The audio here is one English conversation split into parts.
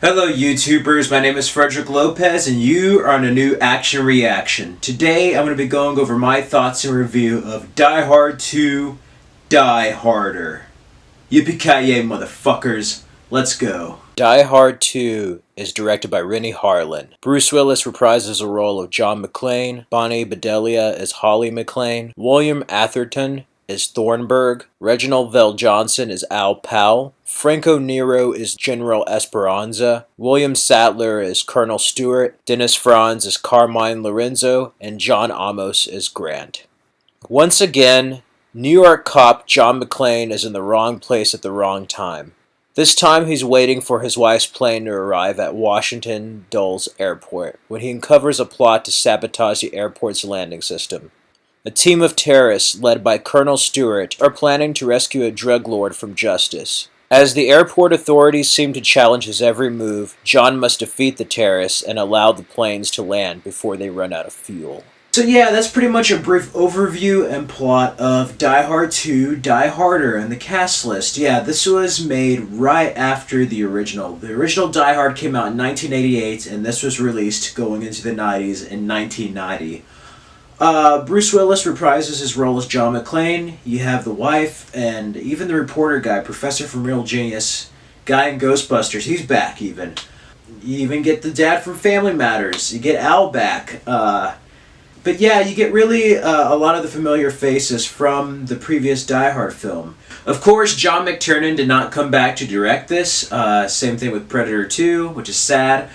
Hello YouTubers, my name is Frederick Lopez and you are on a new Action Reaction. Today I'm going to be going over my thoughts and review of Die Hard 2, Die Harder. Yippee-ki-yay motherfuckers, let's go. Die Hard 2 is directed by Renny Harlin. Bruce Willis reprises the role of John McClane, Bonnie Bedelia as Holly McClane, William Atherton is Thornburg, Reginald VelJohnson is Al Powell, Franco Nero is General Esperanza, William Sadler is Colonel Stewart, Dennis Franz is Carmine Lorenzo, and John Amos is Grant. Once again, New York cop John McClane is in the wrong place at the wrong time. This time he's waiting for his wife's plane to arrive at Washington Dulles Airport when he uncovers a plot to sabotage the airport's landing system. A team of terrorists led by Colonel Stewart are planning to rescue a drug lord from justice. As the airport authorities seem to challenge his every move, John must defeat the terrorists and allow the planes to land before they run out of fuel. So yeah, that's pretty much a brief overview and plot of Die Hard 2, Die Harder, and the cast list. Yeah, this was made right after the original. The original Die Hard came out in 1988, and this was released going into the 90s in 1990. Bruce Willis reprises his role as John McClane. You have the wife, and even the reporter guy, Professor from Real Genius, guy in Ghostbusters, he's back even. You even get the dad from Family Matters. You get Al back. But yeah, you get really a lot of the familiar faces from the previous Die Hard film. Of course, John McTiernan did not come back to direct this. Same thing with Predator 2, which is sad.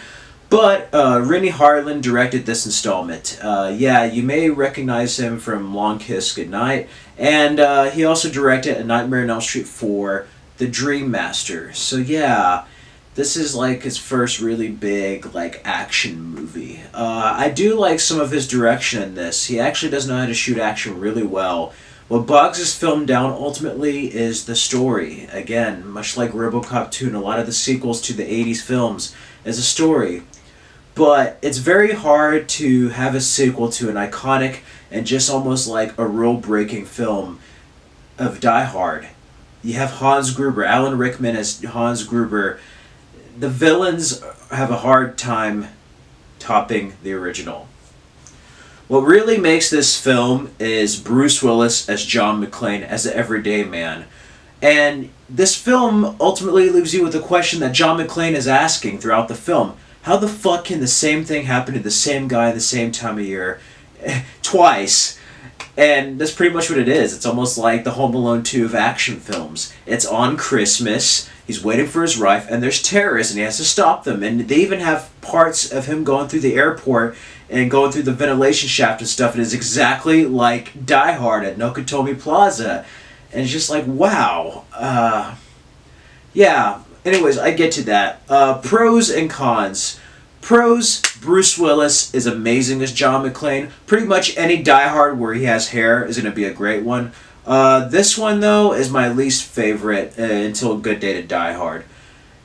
But Renny Harlin directed this installment. Yeah, you may recognize him from Long Kiss Goodnight. And he also directed A Nightmare on Elm Street 4, The Dream Master. So yeah, this is like his first really big action movie. I do like some of his direction in this. He actually does know how to shoot action really well. What bogs his film down ultimately is the story. Again, much like RoboCop 2 and a lot of the sequels to the 80s films, is a story. But it's very hard to have a sequel to an iconic and just almost like a rule-breaking film of Die Hard. You have Hans Gruber, Alan Rickman as Hans Gruber. The villains have a hard time topping the original. What really makes this film is Bruce Willis as John McClane as the everyday man. And this film ultimately leaves you with a question that John McClane is asking throughout the film. How the fuck can the same thing happen to the same guy at the same time of year twice? And that's pretty much what it is. It's almost like the Home Alone 2 of action films. It's on Christmas, he's waiting for his wife, and there's terrorists, and he has to stop them. And they even have parts of him going through the airport and going through the ventilation shaft and stuff. It is exactly like Die Hard at Nakatomi Plaza. And it's just like, wow. Yeah. Anyways, I get to that. Pros and cons. Pros, Bruce Willis is amazing as John McClane. Pretty much any Die Hard where he has hair is going to be a great one. This one, though, is my least favorite until Good Day to Die Hard.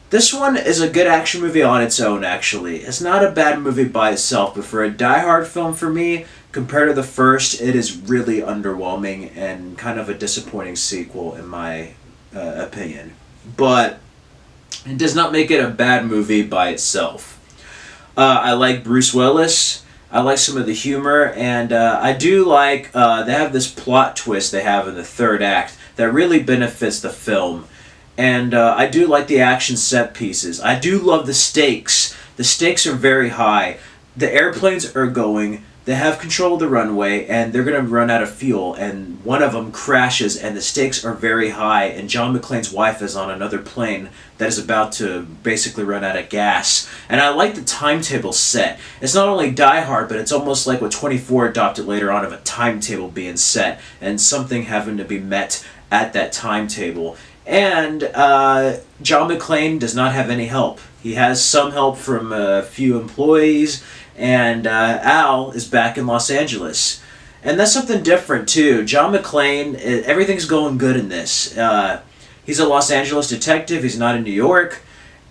This one is a good action movie on its own, actually. It's not a bad movie by itself, but for a Die Hard film for me, compared to the first, it is really underwhelming and kind of a disappointing sequel, in my opinion. But it does not make it a bad movie by itself. I like Bruce Willis. I like some of the humor, and I do like they have this plot twist they have in the third act that really benefits the film. And I do like the action set pieces. I do love the stakes. The stakes are very high. The airplanes are going. They have control of the runway, and they're going to run out of fuel, and one of them crashes, and the stakes are very high, and John McClane's wife is on another plane that is about to basically run out of gas. And I like the timetable set. It's not only Die Hard, but it's almost like what 24 adopted later on of a timetable being set, and something having to be met at that timetable. And John McClane does not have any help. He has some help from a few employees, and Al is back in Los Angeles. And that's something different, too. John McClane, everything's going good in this. He's a Los Angeles detective. He's not in New York.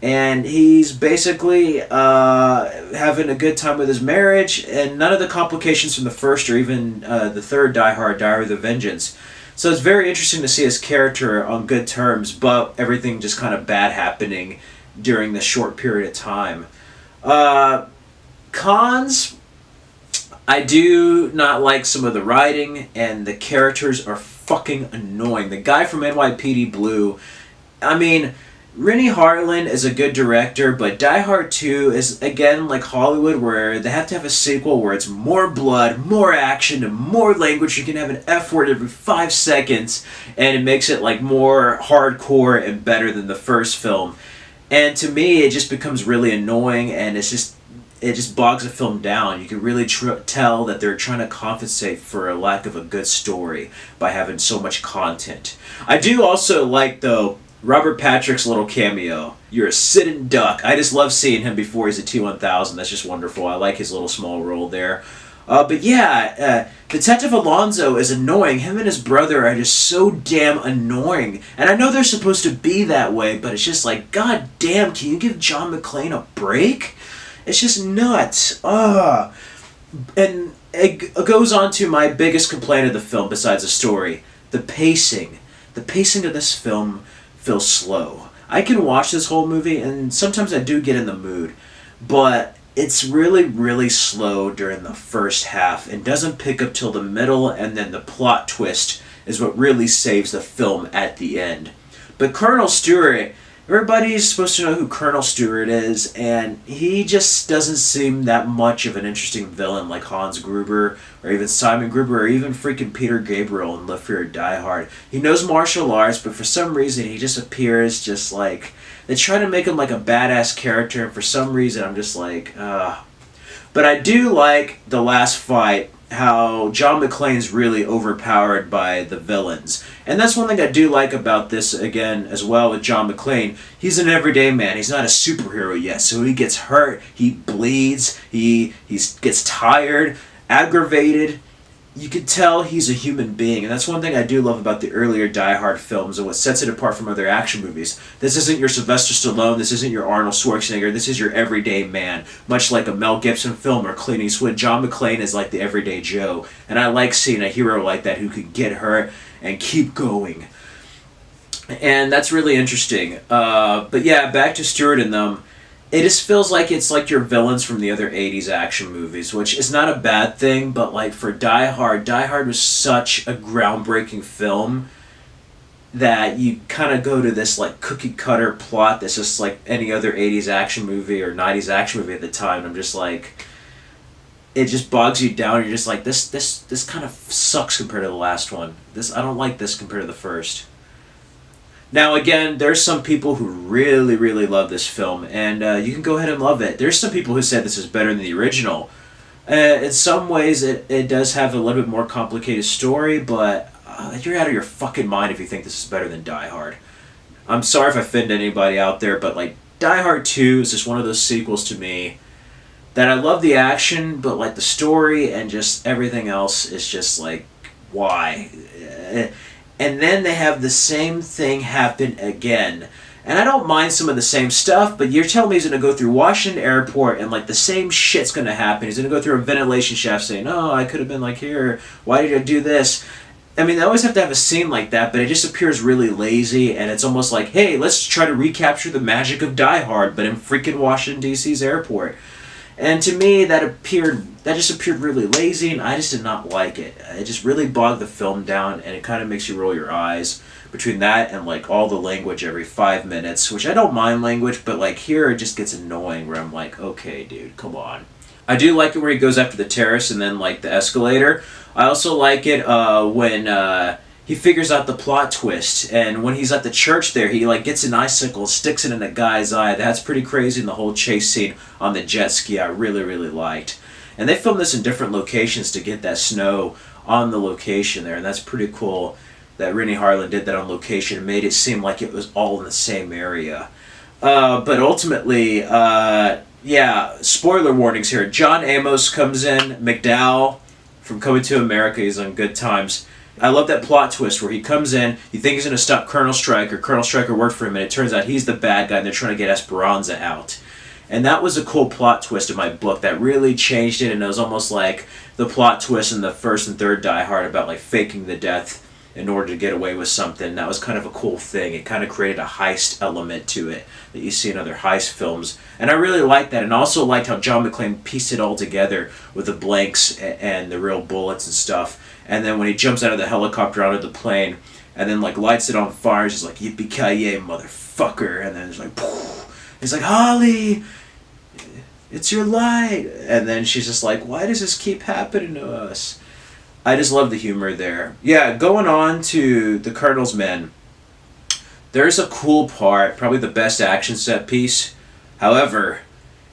And he's basically having a good time with his marriage, and none of the complications from the first or even the third Die Hard, Diary of the Vengeance. So it's very interesting to see his character on good terms, but everything just kind of bad happening during this short period of time. Cons, I do not like some of the writing, and the characters are fucking annoying. The guy from NYPD Blue, I mean, Renny Harlin is a good director, but Die Hard 2 is, again, like Hollywood, where they have to have a sequel where it's more blood, more action, and more language. You can have an F word every 5 seconds, and it makes it like more hardcore and better than the first film. And to me, it just becomes really annoying, and it just bogs the film down. You can really tell that they're trying to compensate for a lack of a good story by having so much content. I do also like, though, Robert Patrick's little cameo. You're a sitting duck. I just love seeing him before he's a T-1000. That's just wonderful. I like his little small role there. But yeah, Detective Alonzo is annoying. Him and his brother are just so damn annoying. And I know they're supposed to be that way, but it's just like, god damn, can you give John McClane a break? It's just nuts. And it goes on to my biggest complaint of the film besides the story. The pacing. The pacing of this film feels slow. I can watch this whole movie, and sometimes I do get in the mood, but it's really, really slow during the first half and doesn't pick up till the middle, and then the plot twist is what really saves the film at the end. But Colonel Stewart, everybody's supposed to know who Colonel Stewart is, and he just doesn't seem that much of an interesting villain like Hans Gruber, or even Simon Gruber, or even freaking Peter Gabriel in Live Free or Die Hard. He knows martial arts, but for some reason he just appears just like... They try to make him like a badass character, and for some reason I'm just like, But I do like the last fight, how John McClane's really overpowered by the villains. And that's one thing I do like about this, again, as well, with John McClane. He's an everyday man. He's not a superhero yet, so he gets hurt, he bleeds, he gets tired, aggravated. You could tell he's a human being, and that's one thing I do love about the earlier Die Hard films and what sets it apart from other action movies. This isn't your Sylvester Stallone, this isn't your Arnold Schwarzenegger, this is your everyday man. Much like a Mel Gibson film or Clint Eastwood, John McClane is like the everyday Joe, and I like seeing a hero like that who can get hurt and keep going. And that's really interesting. But yeah, back to Stewart and them. It just feels like it's like your villains from the other 80s action movies, which is not a bad thing, but like for Die Hard was such a groundbreaking film that you kind of go to this like cookie cutter plot that's just like any other 80s action movie or 90s action movie at the time. I'm just like, it just bogs you down. You're just like, this kind of sucks compared to the last one. I don't like this compared to the first. Now, again, there's some people who really, really love this film, and you can go ahead and love it. There's some people who said this is better than the original. In some ways, it does have a little bit more complicated story, but you're out of your fucking mind if you think this is better than Die Hard. I'm sorry if I offend anybody out there, but like Die Hard 2 is just one of those sequels to me that I love the action, but like the story and just everything else is just like, why? And then they have the same thing happen again. And I don't mind some of the same stuff, but you're telling me he's going to go through Washington Airport and like the same shit's going to happen. He's going to go through a ventilation shaft saying, oh, I could have been like here. Why did I do this? I mean, they always have to have a scene like that, but it just appears really lazy, and it's almost like, hey, let's try to recapture the magic of Die Hard, but in freaking Washington, D.C.'s airport. And to me, that just appeared really lazy, and I just did not like it. It just really bogged the film down, and it kind of makes you roll your eyes between that and like all the language every 5 minutes, which I don't mind language, but like here it just gets annoying where I'm like, okay, dude, come on. I do like it where he goes after the terrace and then like the escalator. I also like it when he figures out the plot twist, and when he's at the church there, he like gets an icicle, sticks it in a guy's eye. That's pretty crazy, and the whole chase scene on the jet ski I really, really liked. And they filmed this in different locations to get that snow on the location there, and that's pretty cool that Renny Harlin did that on location and made it seem like it was all in the same area. But ultimately, yeah, spoiler warnings here. John Amos comes in, McDowell from Coming to America, he's on Good Times. I love that plot twist where he comes in, you think he's going to stop Colonel Stryker. Colonel Stryker worked for him, and it turns out he's the bad guy, and they're trying to get Esperanza out. And that was a cool plot twist in my book that really changed it, and it was almost like the plot twist in the first and third Die Hard about like faking the death in order to get away with something. That was kind of a cool thing. It kind of created a heist element to it that you see in other heist films. And I really liked that, and also liked how John McClane pieced it all together with the blanks and the real bullets and stuff. And then when he jumps out of the helicopter onto the plane, and then like lights it on fire, he's just like, "Yippee-ki-yay, motherfucker!" And then it's like, poof. He's like, "Holly, it's your light." And then she's just like, "Why does this keep happening to us?" I just love the humor there. Yeah, going on to the Colonel's Men. There's a cool part, probably the best action set piece. However,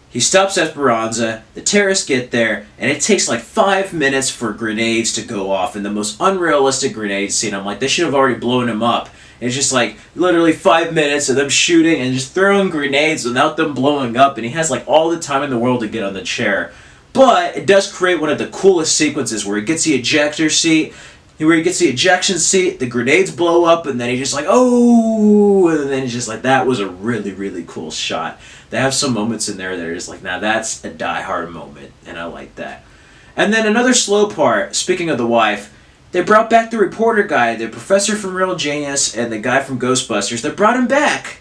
he stops Esperanza, the terrorists get there, and it takes like 5 minutes for grenades to go off in the most unrealistic grenade scene. I'm like, they should have already blown him up. And it's just like literally 5 minutes of them shooting and just throwing grenades without them blowing up, and he has like all the time in the world to get on the chair. But it does create one of the coolest sequences where he gets the ejector seat, where he gets the ejection seat, the grenades blow up, and then he's just like, "Oh!" And then he's just like, that was a really, really cool shot. They have some moments in there that are just like, now that's a Die Hard moment, and I like that. And then another slow part, speaking of the wife, they brought back the reporter guy, the professor from Real Genius, and the guy from Ghostbusters. They brought him back.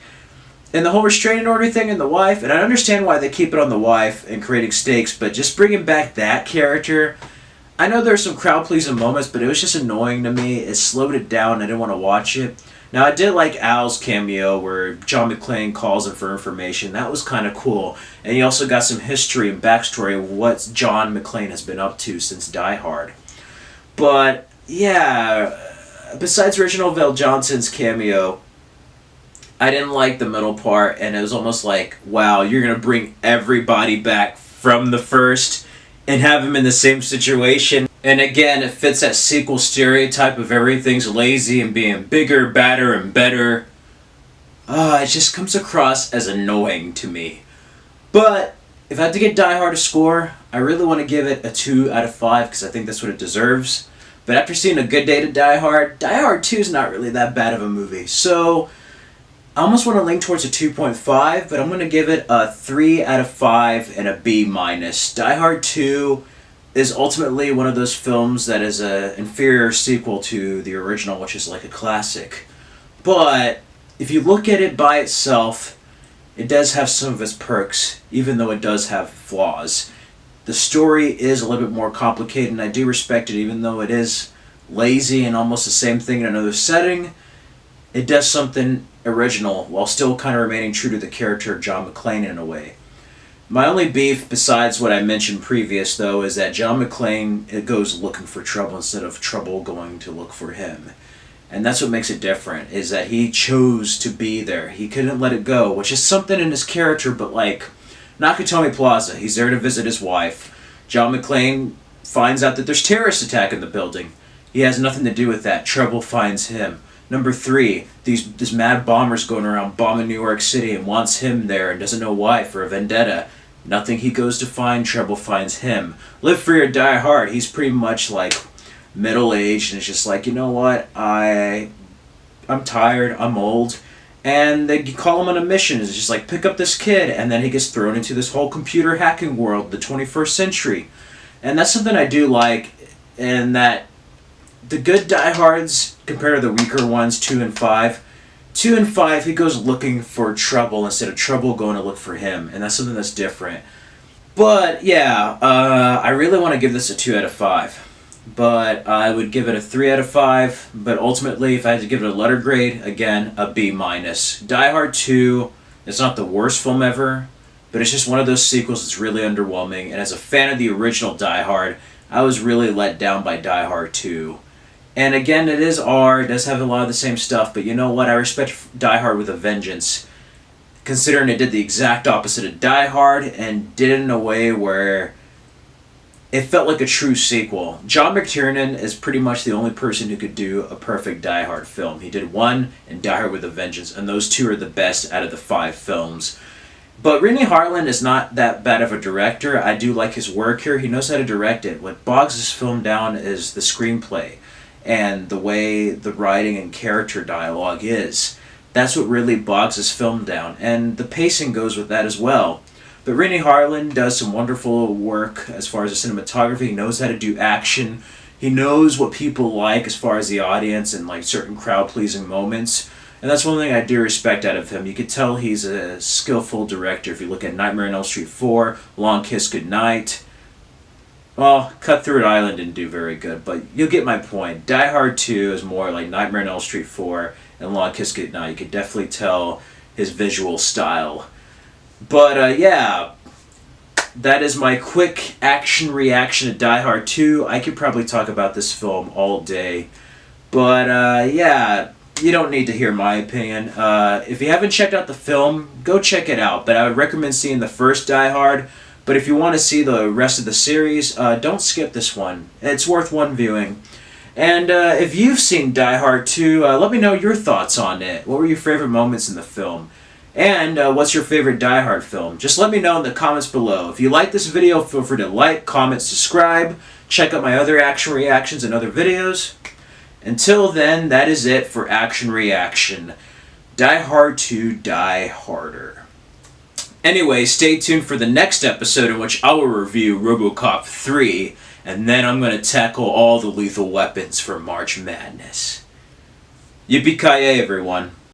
And the whole restraining order thing and the wife, and I understand why they keep it on the wife and creating stakes, but just bringing back that character, I know there's some crowd-pleasing moments, but it was just annoying to me. It slowed it down. I didn't want to watch it. Now, I did like Al's cameo where John McClane calls him for information. That was kind of cool. And you also got some history and backstory of what John McClane has been up to since Die Hard. But, yeah, besides Reginald Val Johnson's cameo, I didn't like the middle part, and it was almost like, wow, you're going to bring everybody back from the first and have them in the same situation. And again, it fits that sequel stereotype of everything's lazy and being bigger, badder, and better. It just comes across as annoying to me. But if I had to get Die Hard a score, I really want to give it a 2 out of 5 because I think that's what it deserves. But after seeing A Good Day to Die Hard 2 is not really that bad of a movie. So I almost want to lean towards a 2.5, but I'm going to give it a 3 out of 5 and a B-. Die Hard 2 is ultimately one of those films that is an inferior sequel to the original, which is like a classic. But if you look at it by itself, it does have some of its perks, even though it does have flaws. The story is a little bit more complicated, and I do respect it, even though it is lazy and almost the same thing in another setting. It does something original while still kind of remaining true to the character of John McClane in a way. My only beef, besides what I mentioned previous, though, is that John McClane goes looking for trouble instead of trouble going to look for him. And that's what makes it different, is that he chose to be there. He couldn't let it go, which is something in his character, but like Nakatomi Plaza, he's there to visit his wife. John McClane finds out that there's terrorist attack in the building. He has nothing to do with that. Trouble finds him. Number 3, this mad bomber's going around bombing New York City and wants him there and doesn't know why, for a vendetta. Nothing he goes to find, trouble finds him. Live Free or Die Hard, he's pretty much like middle-aged and it's just like, you know what, I'm tired, I'm old. And they call him on a mission. It's just like, pick up this kid, and then he gets thrown into this whole computer hacking world, the 21st century. And that's something I do like, and that the good Die Hards compared to the weaker ones, 2 and 5. 2 and 5, he goes looking for trouble instead of trouble going to look for him, and that's something that's different. But yeah, I really want to give this a 2 out of 5. But I would give it a 3 out of 5. But ultimately, if I had to give it a letter grade, again, a B-. Die Hard 2 is not the worst film ever, but it's just one of those sequels that's really underwhelming. And as a fan of the original Die Hard, I was really let down by Die Hard 2. And again, it is R, it does have a lot of the same stuff, but you know what? I respect Die Hard with a vengeance, considering it did the exact opposite of Die Hard and did it in a way where it felt like a true sequel. John McTiernan is pretty much the only person who could do a perfect Die Hard film. He did 1 and Die Hard with a Vengeance, and those 2 are the best out of the 5 films. But Renny Harlin is not that bad of a director. I do like his work here. He knows how to direct it. What bogs this film down is the screenplay and the way the writing and character dialogue is. That's what really bogs this film down. And the pacing goes with that as well. But Renny Harlin does some wonderful work as far as the cinematography. He knows how to do action. He knows what people like as far as the audience and like certain crowd-pleasing moments. And that's one thing I do respect out of him. You could tell he's a skillful director. If you look at Nightmare on Elm Street 4, Long Kiss Goodnight. Well, Cutthroat Island didn't do very good, but you'll get my point. Die Hard 2 is more like Nightmare on Elm Street 4 and Long Kiss Goodnight. You could definitely tell his visual style. But yeah, that is my quick action reaction to Die Hard 2. I could probably talk about this film all day. But yeah, you don't need to hear my opinion. If you haven't checked out the film, go check it out. But I would recommend seeing the first Die Hard. But if you want to see the rest of the series, don't skip this one. It's worth one viewing. And if you've seen Die Hard 2, let me know your thoughts on it. What were your favorite moments in the film? And what's your favorite Die Hard film? Just let me know in the comments below. If you like this video, feel free to like, comment, subscribe. Check out my other action reactions and other videos. Until then, that is it for Action Reaction. Die Hard 2, Die Harder. Anyway, stay tuned for the next episode in which I will review RoboCop 3, and then I'm going to tackle all the lethal weapons for March Madness. Yippee-ki-yay, everyone.